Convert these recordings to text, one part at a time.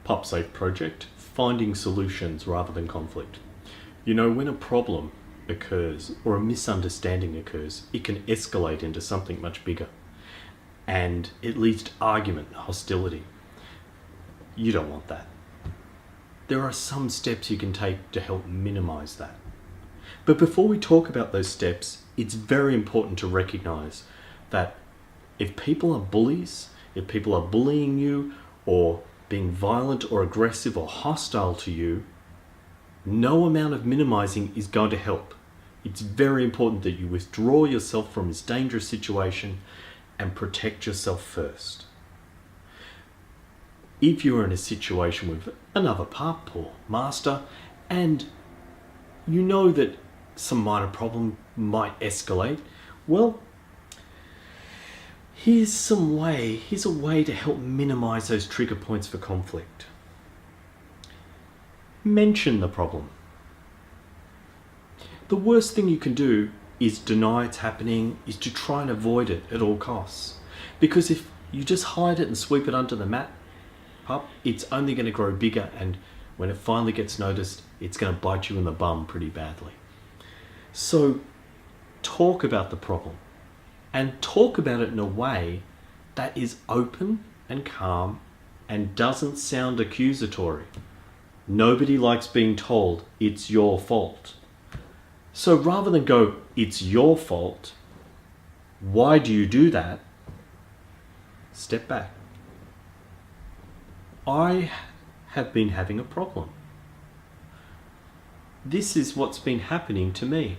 Pup Safe Project, finding solutions rather than conflict. You know, when a problem occurs or a misunderstanding occurs, it can escalate into something much bigger. And it leads to argument and hostility. You don't want that. There are some steps you can take to help minimize that. But before we talk about those steps, it's very important to recognize that if people are bullies, if people are bullying you or being violent or aggressive or hostile to you, no amount of minimizing is going to help. It's very important that you withdraw yourself from this dangerous situation and protect yourself first. If you're in a situation with another pup or master and you know that some minor problem might escalate, well, here's a way to help minimize those trigger points for conflict. Mention the problem. The worst thing you can do is deny it's happening, is to try and avoid it at all costs. Because if you just hide it and sweep it under the mat, pup, it's only going to grow bigger, and when it finally gets noticed, it's going to bite you in the bum pretty badly. So talk about the problem and talk about it in a way that is open and calm and doesn't sound accusatory. Nobody likes being told it's your fault. So rather than go, it's your fault, why do you do that? Step back. I have been having a problem. This is what's been happening to me.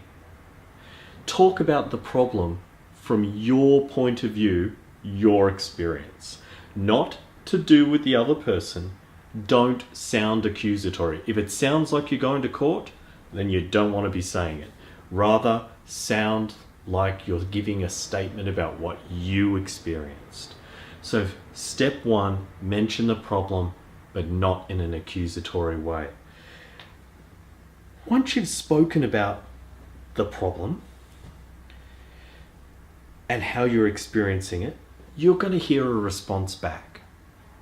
Talk about the problem from your point of view, your experience, not to do with the other person. Don't sound accusatory. If it sounds like you're going to court, then you don't want to be saying it. Rather, sound like you're giving a statement about what you experienced. So step one, mention the problem, but not in an accusatory way. Once you've spoken about the problem and how you're experiencing it, you're going to hear a response back.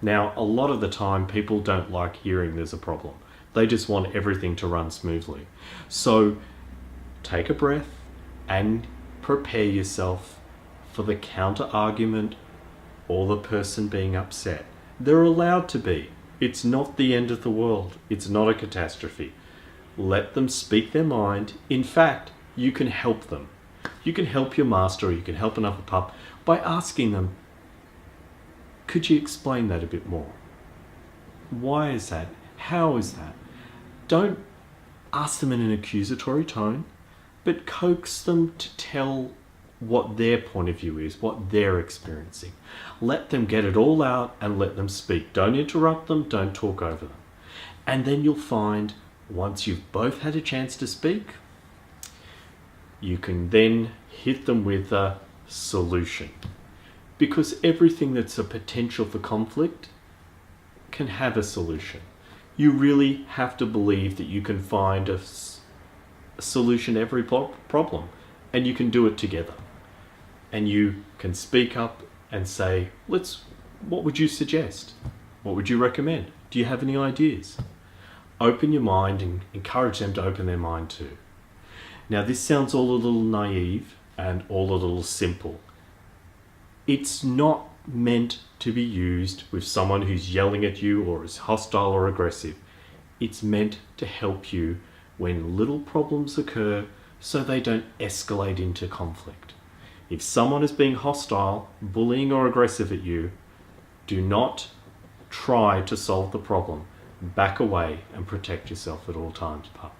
Now, a lot of the time, people don't like hearing there's a problem. They just want everything to run smoothly. So take a breath and prepare yourself for the counter argument or the person being upset. They're allowed to be. It's not the end of the world. It's not a catastrophe. Let them speak their mind. In fact, you can help them. You can help your master, or you can help another pup by asking them, could you explain that a bit more? Why is that? How is that? Don't ask them in an accusatory tone, but coax them to tell what their point of view is, what they're experiencing. Let them get it all out and let them speak. Don't interrupt them, don't talk over them. And then you'll find, once you've both had a chance to speak, you can then hit them with a solution. Because everything that's a potential for conflict can have a solution. You really have to believe that you can find a solution to every problem, and you can do it together. And you can speak up and say, what would you suggest? What would you recommend? Do you have any ideas? Open your mind and encourage them to open their mind too. Now, this sounds all a little naive and all a little simple. It's not meant to be used with someone who's yelling at you or is hostile or aggressive. It's meant to help you when little problems occur so they don't escalate into conflict. If someone is being hostile, bullying or aggressive at you, do not try to solve the problem. Back away and protect yourself at all times, pup.